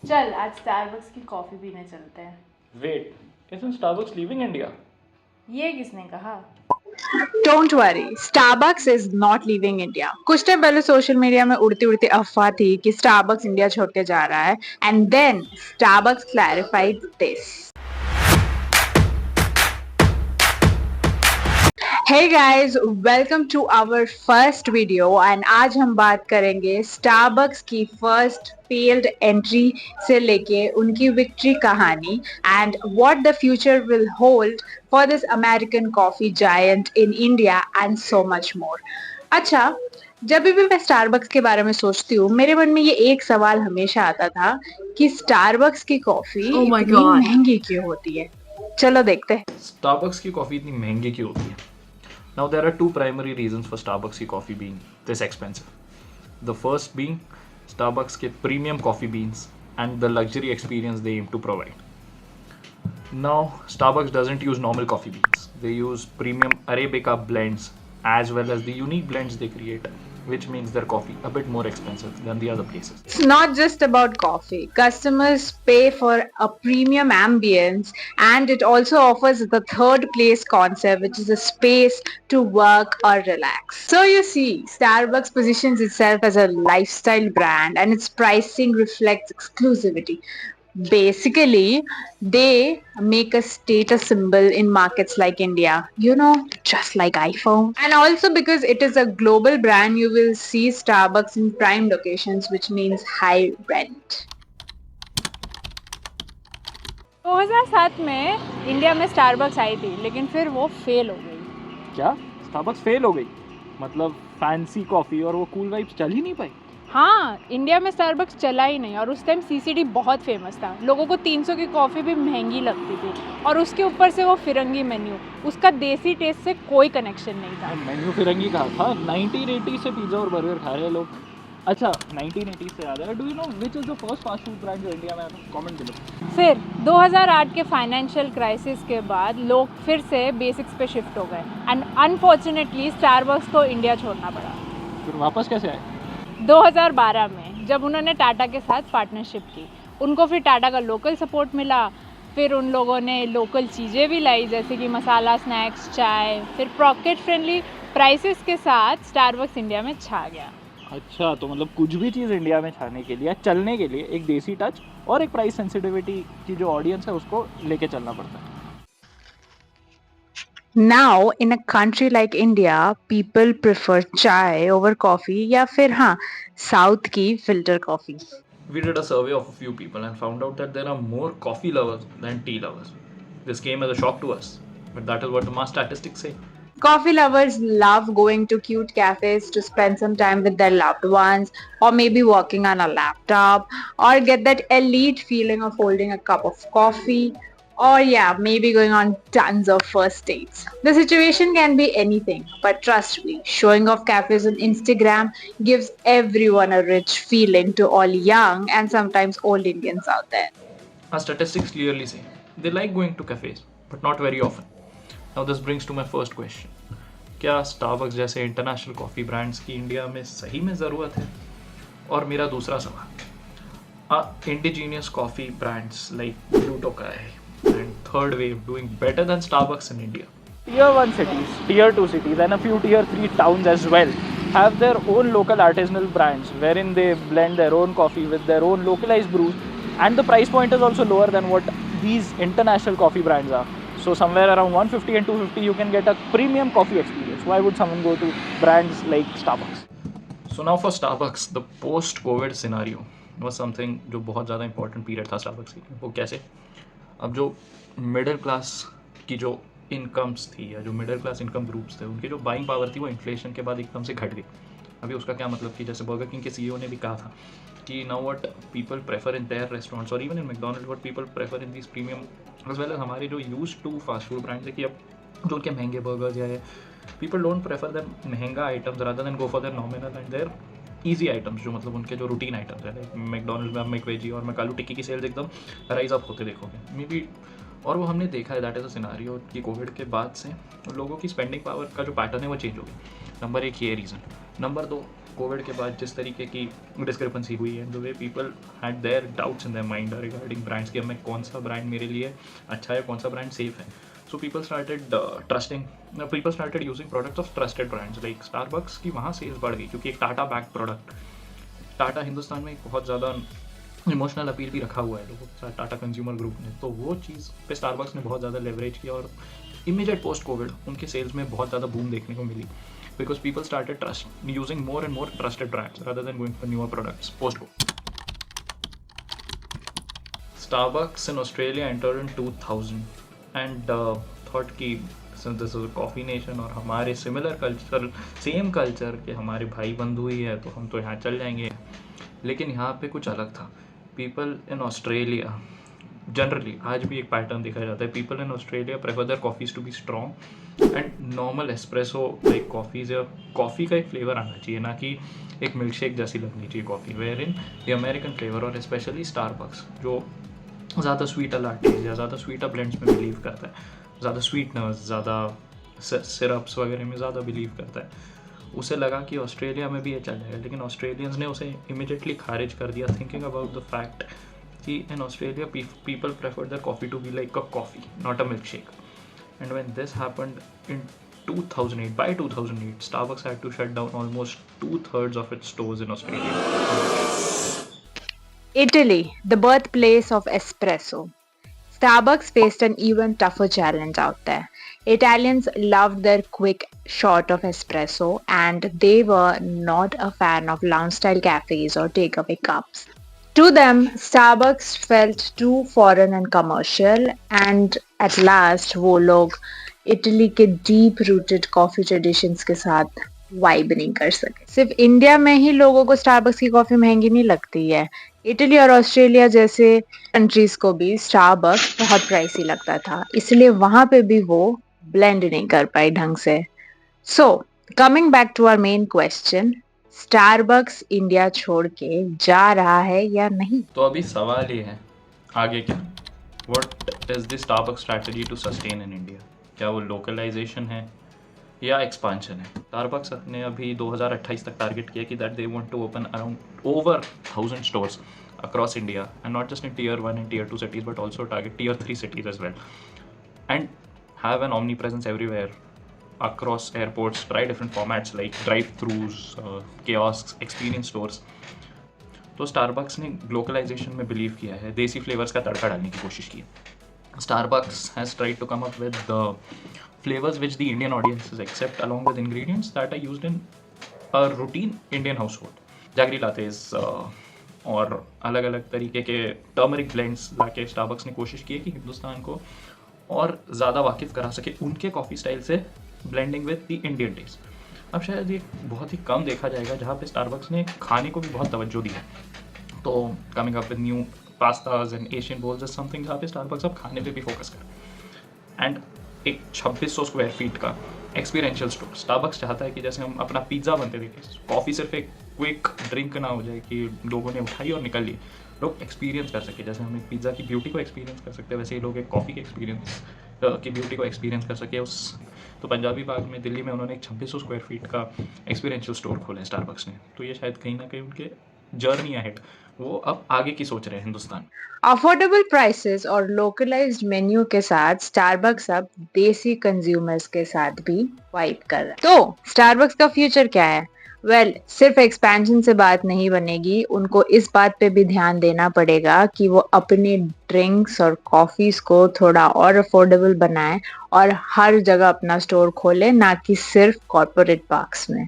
चल आज स्टारबक्स की कॉफ़ी पीने चलते हैं। Wait, isn't Starbucks leaving India? ये किसने कहा? Don't worry, Starbucks is not leaving India. कुछ टाइम पहले सोशल मीडिया में उड़ती उड़ती अफवाह थी कि स्टारबक्स इंडिया छोड़ के जा रहा है and then Starbucks clarified this. Hey guys, welcome to our first video and आज हम बात करेंगे स्टारबक्स की फर्स्ट फेल्ड एंट्री से लेके उनकी विक्ट्री कहानी and what the future will hold for this American coffee giant in India and so much more. अच्छा, जब भी मैं स्टारबक्स के बारे में सोचती हूँ मेरे मन में ये एक सवाल हमेशा आता था कि स्टारबक्स की कॉफी इतनी महंगी क्यों होती है। चलो देखते हैं। Starbucks की कॉफ़ी इतनी महंगी क्यों होती है? Now there are two primary reasons for Starbucks की coffee being this expensive. The first being Starbucks के premium coffee beans and the luxury experience they aim to provide. Now Starbucks doesn't use normal coffee beans. They use premium Arabica blends as well as the unique blends they create, which means their coffee a bit more expensive than the other places. It's not just about coffee. Customers pay for a premium ambience and it also offers the third place concept, which is a space to work or relax. So you see, Starbucks positions itself as a lifestyle brand and its pricing reflects exclusivity. Basically, they make a status symbol in markets like India, just like iPhone. And also because it is a global brand, you will see Starbucks in prime locations, which means high rent. 2007 में India में Starbucks आई थी लेकिन फिर वो fail हो गई। क्या Starbucks fail हो गई? मतलब फैंसी कॉफ़ी और वो कूल वाइब्स चल ही नहीं पाई? हाँ, इंडिया में स्टारबक्स चला ही नहीं और उस टाइम सीसीडी बहुत फेमस था। लोगों को 300 की कॉफ़ी भी महंगी लगती थी और उसके ऊपर से वो फिरंगी मेन्यू, उसका देसी टेस्ट से कोई कनेक्शन नहीं था। मेन्यू फिरंगी कहा था। 1980 से पिज़्ज़ा और बर्गर खा रहे हैं लोग। अच्छा, 1980 से याद है, do you know which is the first fast food brand जो इंडिया में आया? कमेंट करो। फिर 2008 के फाइनेंशियल क्राइसिस के बाद लोग फिर से बेसिक्स पे शिफ्ट हो गए एंड अनफॉर्चुनेटली स्टारबक्स को इंडिया छोड़ना पड़ा। फिर वापस कैसे आए? 2012 में जब उन्होंने टाटा के साथ पार्टनरशिप की, उनको फिर टाटा का लोकल सपोर्ट मिला। फिर उन लोगों ने लोकल चीज़ें भी लाई जैसे कि मसाला स्नैक्स, चाय। फिर पॉकेट फ्रेंडली प्राइसेस के साथ स्टारबक्स इंडिया में छा गया। अच्छा, तो मतलब कुछ भी चीज़ इंडिया में छाने के लिए, चलने के लिए एक देसी टच और एक प्राइस सेंसिटिविटी की जो ऑडियंस है उसको लेके चलना पड़ता है। Now, in a country like India, people prefer chai over coffee या फिर हाँ, South की filter coffee. We did a survey of a few people and found out that there are more coffee lovers than tea lovers. This came as a shock to us, but that is what the mass statistics say. Coffee lovers love going to cute cafes to spend some time with their loved ones, or maybe working on a laptop, or get that elite feeling of holding a cup of coffee, or maybe going on tons of first dates. The situation can be anything, but trust me, showing off cafes on Instagram gives everyone a rich feeling to all young and sometimes old Indians out there. Our statistics clearly say they like going to cafes, but not very often. Now this brings to my first question. क्या Starbucks जैसे international coffee brands की India में सही में ज़रूरत है? और मेरा दूसरा सवाल, indigenous coffee brands like Blue Tokai and Third Wave doing better than Starbucks in India? Tier 1 cities, Tier 2 cities and a few Tier 3 towns as well have their own local artisanal brands wherein they blend their own coffee with their own localized brews, and the price point is also lower than what these international coffee brands are. So somewhere around 150 and 250 you can get a premium coffee experience. Why would someone go to brands like Starbucks? So now for Starbucks, the post-COVID scenario was something जो बहुत ज़्यादा important period था Starbucks की। वो कैसे? अब जो middle class की जो इनकम्स थी या जो मिडिल क्लास इनकम ग्रुप्स थे, उनकी जो बाइंग पावर थी वो इन्फ्लेशन के बाद एकदम से घट गई। अभी उसका क्या मतलब कि जैसे बर्गर किंग के सीईओ ने भी कहा था कि now what people prefer in their restaurants और even in McDonald's what people prefer in this premium as well as हमारे जो use to fast food brands है कि अब जो उनके महंगे बर्गर्स या पीपल डोंट प्रेफर दैट महंगा items rather than go for their nominal and their easy items, जो मतलब उनके जो रूटीन आइटम्स है। लाइक मैकडॉनल्ड्स में आप मैकवेजी और मैकालू टिक्की की सेल्स एकदम राइज अप होते देखोगे मे बी। और वो हमने देखा है दैट इज़ अ सिनारियो कि कोविड के बाद से लोगों की स्पेंडिंग पावर का जो पैटर्न है वो चेंज हो गया। नंबर एक ये रीज़न। नंबर दो, कोविड के बाद जिस तरीके की डिस्क्रिपेंसी हुई है, the way people had there doubts in their mind regarding brands कि अब मैं कौन सा ब्रांड मेरे लिए अच्छा है, कौन सा ब्रांड सेफ है. So people started using products of trusted brands like Starbucks की. वहाँ सेल्स बढ़ गई क्योंकि एक टाटा बैक प्रोडक्ट. टाटा हिंदुस्तान में एक बहुत ज़्यादा इमोशनल अपील भी रखा हुआ है लोगों के साथ, टाटा कंज्यूमर ग्रुप ने. तो वो चीज़ पे स्टारबक्स ने बहुत ज़्यादा लेवरेज किया और इमीडिएट पोस्ट कोविड उनके सेल्स में बहुत ज़्यादा बूम देखने को मिली because people started using more and more trusted brands rather than going for newer products post COVID. Starbucks in Australia entered in 2000 and thought कि since this is a coffee nation और हमारे similar culture, same culture के हमारे भाई बंधु ही है तो हम तो यहाँ चल जाएंगे. लेकिन यहाँ पे कुछ अलग था. पीपल इन ऑस्ट्रेलिया जनरली आज भी एक पैटर्न देखा जाता है. People in Australia prefer their coffees to be strong and normal espresso like coffees या कॉफ़ी का एक फ्लेवर आना चाहिए, ना कि एक मिल्क शेक जैसी लगनी चाहिए coffee. Where in the American flavour और स्पेशली स्टारबक्स जो ज़्यादा स्वीटर लाटेज या ज़्यादा स्वीटर ब्लेंड्स में बिलीव करता है, ज़्यादा स्वीटनर्स, ज़्यादा सिरप्स वगैरह में ज़्यादा बिलीव करता है, उसे लगा कि ऑस्ट्रेलिया में भी ये चल जाएगा. लेकिन ऑस्ट्रेलियंस ने उसे इमिडिएटली खारिज कर दिया थिंकिंग अबाउट द फैक्ट कि in Australia people prefer their coffee to be like a coffee, not a milkshake. And when this happened in 2008, by 2008, Starbucks had to shut down almost 2/3 of its stores in Australia. Italy, the birthplace of espresso. Starbucks faced an even tougher challenge out there. Italians loved their quick shot of espresso and they were not a fan of lounge-style cafes or takeaway cups. To them, Starbucks felt too foreign and commercial and at last वो लोग Italy के deep rooted coffee traditions के साथ vibe नहीं कर सके. सिर्फ India में ही लोगों को स्टारबक्स की कॉफ़ी महंगी नहीं लगती है. इटली और ऑस्ट्रेलिया जैसे कंट्रीज को भी स्टारबक्स बहुत प्राइसी लगता था, इसलिए वहाँ पे भी वो ब्लेंड नहीं कर पाई ढंग से. So coming back to our main question, Starbucks India छोड़ के जा रहा है या नहीं? तो अभी सवाल ये है आगे क्या. What is the Starbucks strategy to sustain in India? क्या वो लोकलाइजेशन है या एक्सपांशन है? स्टारबक्स ने अभी 2028 तक टारगेट किया कि that they want to open around over 1000 stores across India and not just in tier 1 and tier 2 cities but also target tier 3 cities as well and have an omnipresence everywhere across airports. Try different formats like drive-thrus, kiosks, experience stores. तो Starbucks ने ग्लोकलाइजेशन में believe किया है, देसी flavours का तड़का डालने की कोशिश की. Starbucks has tried to come up with the flavors which the Indian audiences accept along with ingredients that are used in a routine Indian household. Jaggery lattes और अलग अलग तरीके के टर्मरिक ब्लेंड्स लाके स्टारबक्स ने कोशिश की है कि हिंदुस्तान को और ज़्यादा वाकिफ़ करा सके उनके कॉफ़ी स्टाइल से, blending with the Indian taste. अब शायद ये बहुत ही कम देखा जाएगा जहाँ पे स्टारबक्स ने खाने को भी बहुत तवज्जो दी है. तो coming up with new pastas and Asian bowls is something जहाँ पे स्टारबक्स अब खाने पे भी फोकस करे. एंड एक 2600 स्क्वायर फीट का एक्सपीरियंशियल स्टोर. स्टारबक्स चाहता है कि जैसे हम अपना पिज़्ज़ा बनते देखें, कॉफ़ी सिर्फ एक क्विक ड्रिंक ना हो जाए कि लोगों ने उठाई और निकल ली. लोग एक्सपीरियंस कर सके, जैसे हम एक पिज़्ज़ा की ब्यूटी को एक्सपीरियंस कर सकते हैं वैसे ही लोग एक कॉफ़ी के एक्सपीरियंस की ब्यूटी को एक्सपीरियंस कर सके. तो पंजाबी बाग में दिल्ली में उन्होंने एक 2600 स्क्वायर फीट का एक्सपीरियंशियल स्टोर खोला है स्टारबक्स ने. तो ये शायद कहीं ना कहीं उनके जर्नी अहेड, वो अब आगे की सोच रहे हैं हिंदुस्तान. अफोर्डेबल प्राइसेस और लोकलाइज्ड मेन्यू के साथ स्टारबक्स अब देसी कंज्यूमर्स के साथ भी वाइब कर रहा है. तो स्टारबक्स का फ्यूचर क्या है? सिर्फ एक्सपेंशन से बात नहीं बनेगी, उनको इस बात पे भी ध्यान देना पड़ेगा कि वो अपने ड्रिंक्स और कॉफीज को थोड़ा और अफोर्डेबल बनाए और हर जगह अपना स्टोर खोले, ना कि सिर्फ कॉर्पोरेट पार्क्स में.